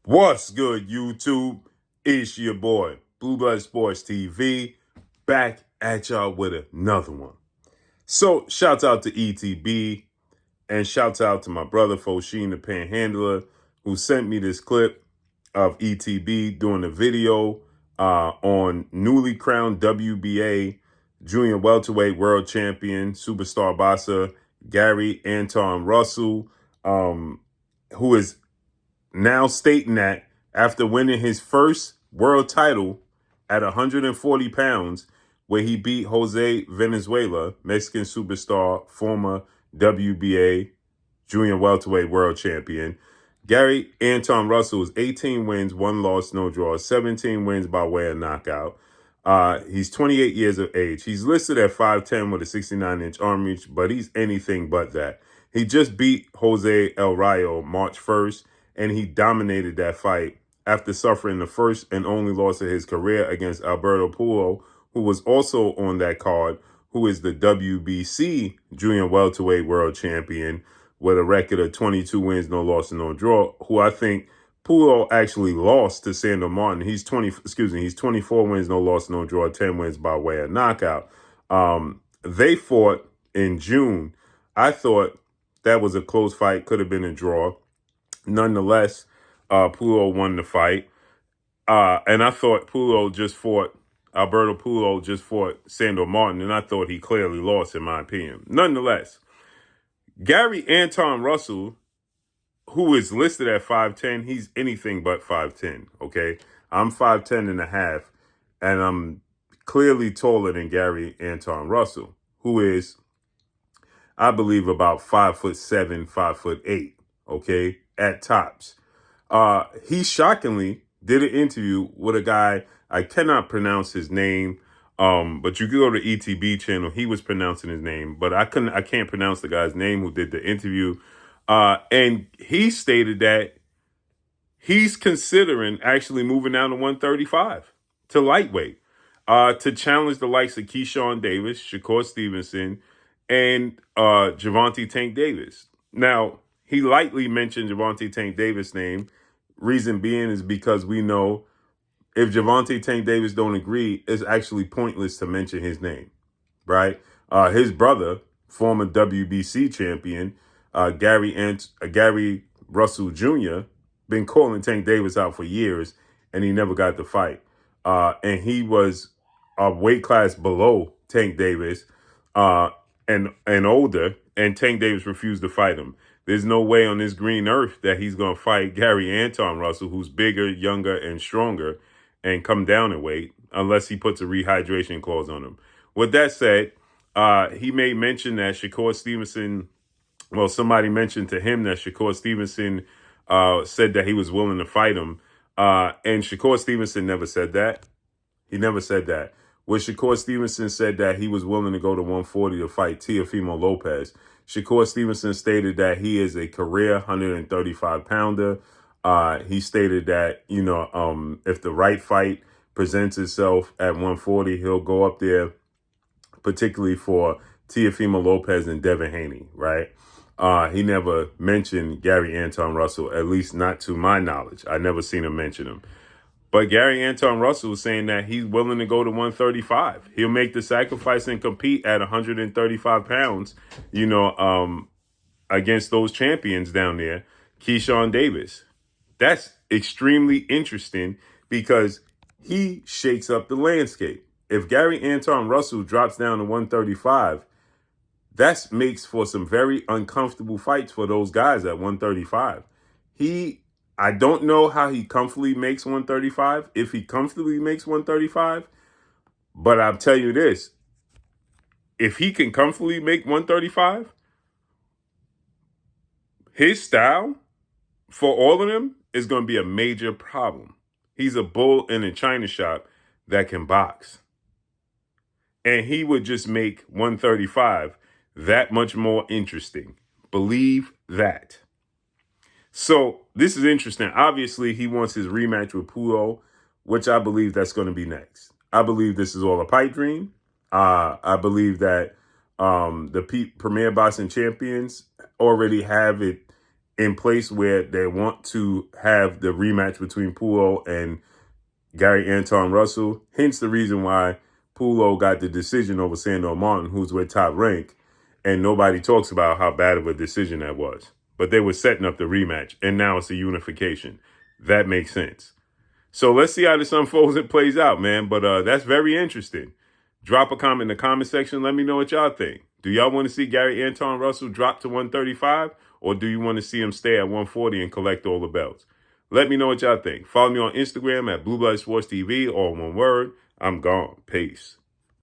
What's good, YouTube? It's your boy, Blue Blood Sports TV, back at y'all with another one. So, shouts out to ETB and shouts out to my brother, Fosheen, the Panhandler, who sent me this clip of ETB doing a video on newly crowned WBA Junior Welterweight World Champion, Superstar Boxer, Gary Antuanne Russell, who is now stating that after winning his first world title at 140 pounds, where he beat Jose Venezuela, Mexican superstar, former WBA junior welterweight world champion, Gary Antuanne Russell is 18 wins, 1 loss, no draws, 17 wins by way of knockout. He's 28 years of age. He's listed at 5'10 with a 69-inch arm reach, but he's anything but that. He just beat Jose El Rayo March 1st, and he dominated that fight after suffering the first and only loss of his career against Alberto Puello, who was also on that card, who is the WBC Junior Welterweight World Champion with a record of 22 wins, no loss, and no draw, who I think Puello actually lost to Sandor Martin. He's 24 wins, no loss, no draw, 10 wins by way of knockout. They fought in June. I thought that was a close fight, could have been a draw. Nonetheless, Puello won the fight. And I thought Alberto Puello just fought Sandor Martin, and I thought he clearly lost, in my opinion. Nonetheless, Gary Antuanne Russell, who is listed at 5'10", he's anything but 5'10", okay? I'm 5'10 and a half, and I'm clearly taller than Gary Antuanne Russell, who is, I believe, about 5'7", 5'8", okay, at tops. He shockingly did an interview with a guy, I cannot pronounce his name, but you can go to ETB channel. He was pronouncing his name, but I can't pronounce the guy's name who did the interview. And he stated that he's considering actually moving down to 135 to lightweight, to challenge the likes of Keyshawn Davis, Shakur Stevenson, and Gervonta Tank Davis. Now, he lightly mentioned Gervonta Tank Davis' name. Reason being is because we know if Gervonta Tank Davis don't agree, it's actually pointless to mention his name, right? His brother, former WBC champion, Gary Russell Jr., been calling Tank Davis out for years, and he never got the fight. And he was a weight class below Tank Davis and older, and Tank Davis refused to fight him. There's no way on this green earth that he's going to fight Gary Antuanne Russell, who's bigger, younger, and stronger, and come down in weight, unless he puts a rehydration clause on him. With that said, he made mention that Shakur Stevenson, well, somebody mentioned to him that Shakur Stevenson said that he was willing to fight him. And Shakur Stevenson never said that. He never said that. Where Shakur Stevenson said that he was willing to go to 140 to fight Teofimo Lopez. Shakur Stevenson stated that he is a career 135-pounder. He stated that, if the right fight presents itself at 140, he'll go up there, particularly for Teofimo Lopez and Devin Haney, right? He never mentioned Gary Antuanne Russell, at least not to my knowledge. I never seen him mention him. But Gary Antuanne Russell is saying that he's willing to go to 135. He'll make the sacrifice and compete at 135 pounds, against those champions down there, Keyshawn Davis. That's extremely interesting because he shakes up the landscape. If Gary Antuanne Russell drops down to 135, that makes for some very uncomfortable fights for those guys at 135. I don't know how he comfortably makes 135, if he comfortably makes 135, but I'll tell you this. If he can comfortably make 135, his style for all of them is going to be a major problem. He's a bull in a china shop that can box. And he would just make 135 that much more interesting. Believe that. So this is interesting. Obviously, he wants his rematch with Puello, which I believe that's going to be next. I believe this is all a pipe dream. I believe that the Premier Boxing Champions already have it in place where they want to have the rematch between Pulo and Gary Anton Russell. Hence the reason why Pulo got the decision over Sandor Martin, who's with Top Rank. And nobody talks about how bad of a decision that was. But they were setting up the rematch, and now it's a unification. That makes sense. So let's see how this unfolds and plays out, man. But that's very interesting. Drop a comment in the comment section. Let me know what y'all think. Do y'all want to see Gary Anton Russell drop to 135? Or do you want to see him stay at 140 and collect all the belts? Let me know what y'all think. Follow me on Instagram at Blue Blood Sports TV, all one word. I'm gone. Peace.